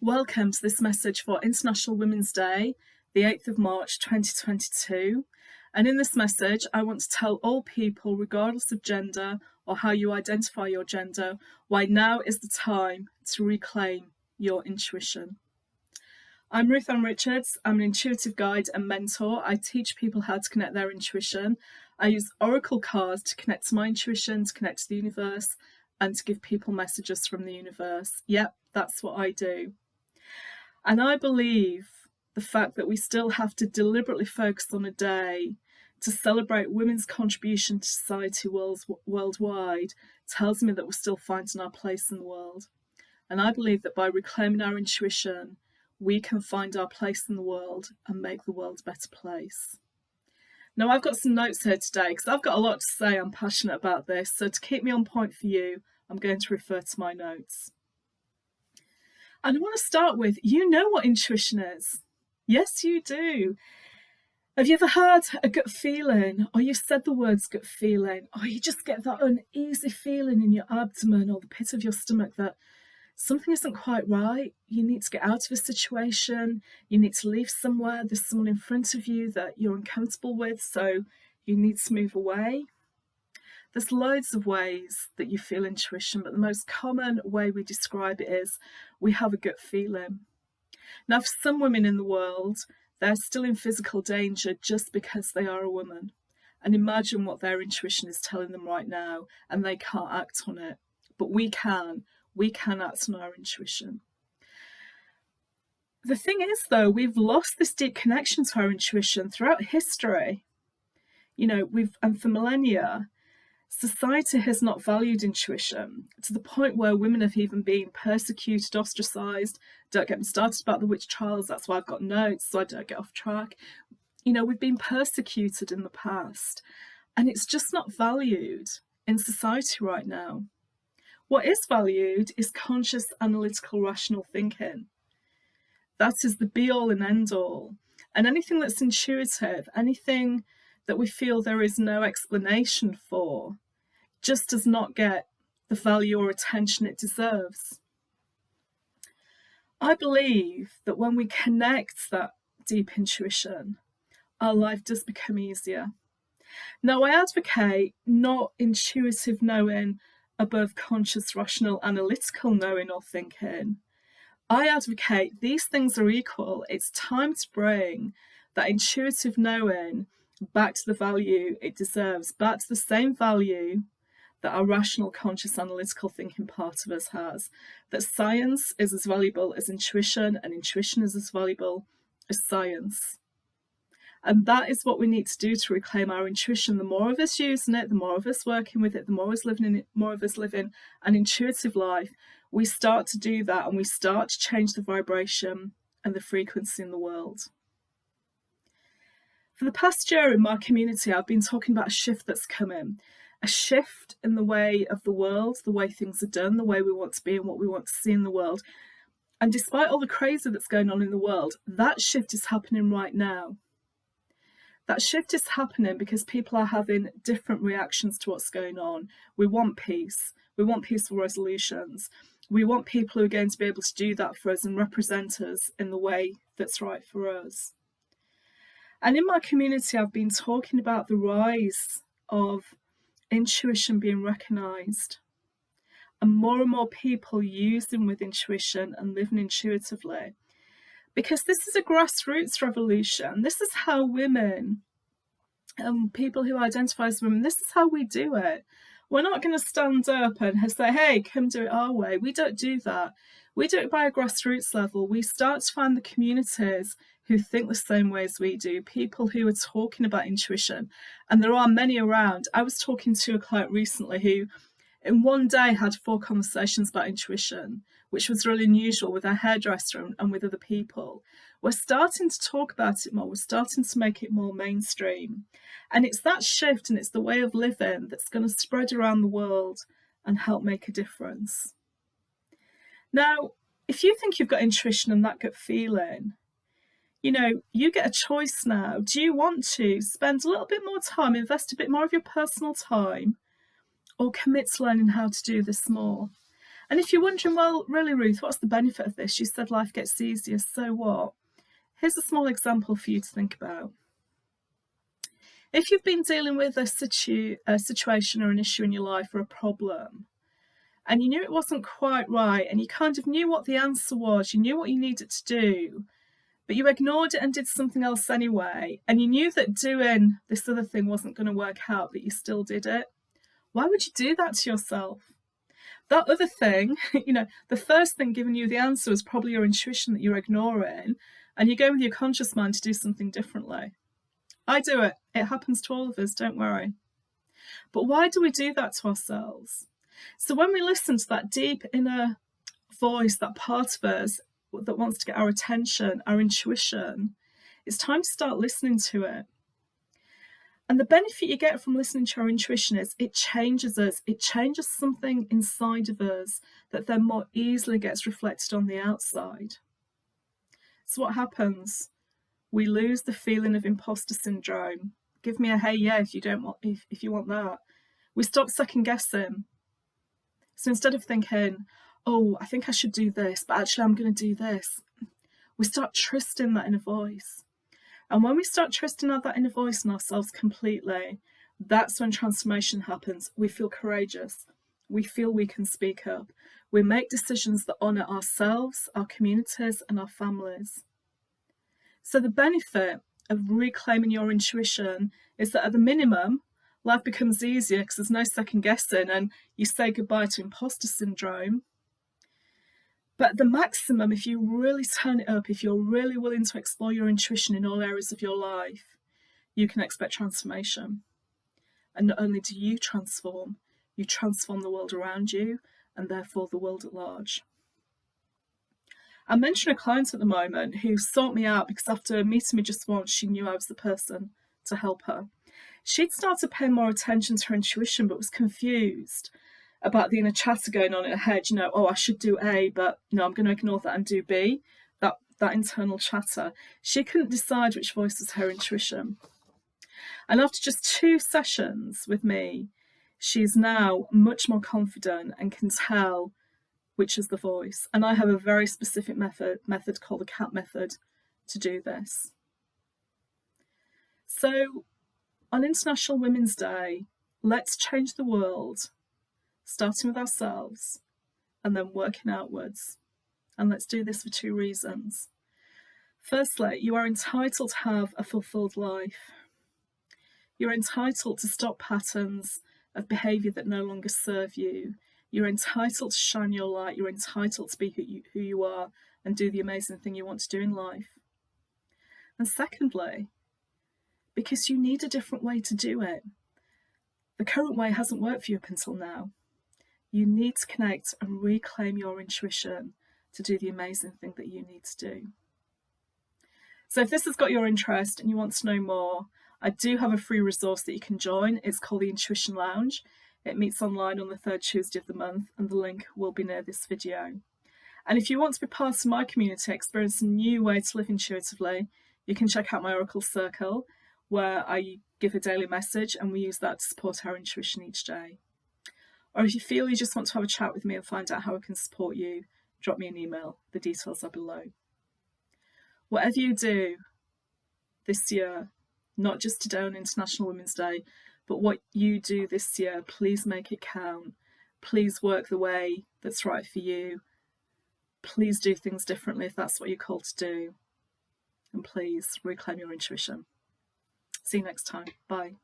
Welcome to this message for International Women's Day, the 8th of March 2022. And in this message, I want to tell all people, regardless of gender or how you identify your gender, why now is the time to reclaim your intuition. I'm Ruth Richards. I'm an intuitive guide and mentor. I teach people how to connect their intuition. I use oracle cards to connect to my intuition, to connect to the universe, and to give people messages from the universe. Yep, that's what I do. And I believe the fact that we still have to deliberately focus on a day to celebrate women's contribution to society worldwide tells me that we're still finding our place in the world. And I believe that by reclaiming our intuition, we can find our place in the world and make the world a better place. Now, I've got some notes here today because I've got a lot to say. I'm passionate about this. So to keep me on point for you, I'm going to refer to my notes. And I want to start with, you know what intuition is. Yes, you do. Have you ever had a gut feeling, or you've said the words gut feeling, or you just get that uneasy feeling in your abdomen or the pit of your stomach that something isn't quite right? You need to get out of a situation, you need to leave somewhere, there's someone in front of you that you're uncomfortable with, so you need to move away. There's loads of ways that you feel intuition, but the most common way we describe it is we have a gut feeling. Now, for some women in the world, they're still in physical danger just because they are a woman. And imagine what their intuition is telling them right now, and they can't act on it. But we can. We can act on our intuition. The thing is, though, we've lost this deep connection to our intuition throughout history. And for millennia, society has not valued intuition to the point where women have even been persecuted, ostracised. Don't get me started about the witch trials. That's why I've got notes, so I don't get off track. We've been persecuted in the past, and it's just not valued in society right now. What is valued is conscious, analytical, rational thinking. That is the be-all and end-all. And anything that's intuitive, anything that we feel there is no explanation for, just does not get the value or attention it deserves. I believe that when we connect that deep intuition, our life does become easier. Now, I advocate not intuitive knowing above conscious, rational, analytical knowing or thinking. I advocate these things are equal. It's time to bring that intuitive knowing back to the value it deserves, back to the same value that our rational, conscious, analytical thinking part of us has. That science is as valuable as intuition, and intuition is as valuable as science. And that is what we need to do to reclaim our intuition. The more of us using it, the more of us working with it, the more of us living an intuitive life, we start to do that, and we start to change the vibration and the frequency in the world. For the past year in my community, I've been talking about a shift that's coming, a shift in the way of the world, the way things are done, the way we want to be and what we want to see in the world. And despite all the crazy that's going on in the world, that shift is happening right now. That shift is happening because people are having different reactions to what's going on. We want peace. We want peaceful resolutions. We want people who are going to be able to do that for us and represent us in the way that's right for us. And in my community, I've been talking about the rise of intuition being recognised, and more people using with intuition and living intuitively. Because this is a grassroots revolution. This is how women and people who identify as women, this is how we do it. We're not going to stand up and say, hey, come do it our way. We don't do that. We do it by a grassroots level. We start to find the communities who think the same way as we do, people who are talking about intuition. And there are many around. I was talking to a client recently who in one day had 4 conversations about intuition, which was really unusual, with our hairdresser and with other people. We're starting to talk about it more. We're starting to make it more mainstream. And it's that shift, and it's the way of living that's going to spread around the world and help make a difference. Now, if you think you've got intuition and that gut feeling, you get a choice now. Do you want to spend a little bit more time, invest a bit more of your personal time, or commit to learning how to do this more? And if you're wondering, well, really, Ruth, what's the benefit of this? You said life gets easier, so what? Here's a small example for you to think about. If you've been dealing with a situation or an issue in your life or a problem, and you knew it wasn't quite right, and you kind of knew what the answer was, you knew what you needed to do, but you ignored it and did something else anyway, and you knew that doing this other thing wasn't going to work out, but you still did it, why would you do that to yourself? That other thing, the first thing giving you the answer was probably your intuition that you're ignoring, and you go with your conscious mind to do something differently. I do it. It happens to all of us, don't worry. But why do we do that to ourselves? So when we listen to that deep inner voice, that part of us that wants to get our attention, our intuition, it's time to start listening to it. And the benefit you get from listening to our intuition is it changes us. It changes something inside of us that then more easily gets reflected on the outside. So what happens? We lose the feeling of imposter syndrome. Give me a hey yeah if you want that. We stop second guessing. So instead of thinking, oh, I think I should do this, but actually I'm going to do this, we start trusting that inner voice. And when we start trusting that inner voice in ourselves completely, that's when transformation happens. We feel courageous. We feel we can speak up. We make decisions that honour ourselves, our communities, and our families. So the benefit of reclaiming your intuition is that at the minimum, life becomes easier because there's no second guessing and you say goodbye to imposter syndrome. But at the maximum, if you really turn it up, if you're really willing to explore your intuition in all areas of your life, you can expect transformation. And not only do you transform the world around you and therefore the world at large. I'm mentoring a client at the moment who sought me out because after meeting me just once, she knew I was the person to help her. She'd started paying more attention to her intuition, but was confused about the inner chatter going on in her head. I should do A, but no, I'm going to ignore that and do B. That internal chatter. She couldn't decide which voice was her intuition. And after just 2 sessions with me, she's now much more confident and can tell which is the voice. And I have a very specific method called the CAT method to do this. So on International Women's Day, let's change the world, starting with ourselves and then working outwards. And let's do this for 2 reasons. Firstly, you are entitled to have a fulfilled life. You're entitled to stop patterns of behaviour that no longer serve you. You're entitled to shine your light. You're entitled to be who you are and do the amazing thing you want to do in life. And secondly, because you need a different way to do it. The current way hasn't worked for you up until now. You need to connect and reclaim your intuition to do the amazing thing that you need to do. So if this has got your interest and you want to know more, I do have a free resource that you can join. It's called the Intuition Lounge. It meets online on the 3rd Tuesday of the month, and the link will be near this video. And if you want to be part of my community, experience a new way to live intuitively, you can check out my Oracle Circle, where I give a daily message and we use that to support our intuition each day. Or if you feel you just want to have a chat with me and find out how I can support you, drop me an email. The details are below. Whatever you do this year, not just today on International Women's Day, but what you do this year, please make it count. Please work the way that's right for you. Please do things differently if that's what you're called to do. And please reclaim your intuition. See you next time. Bye.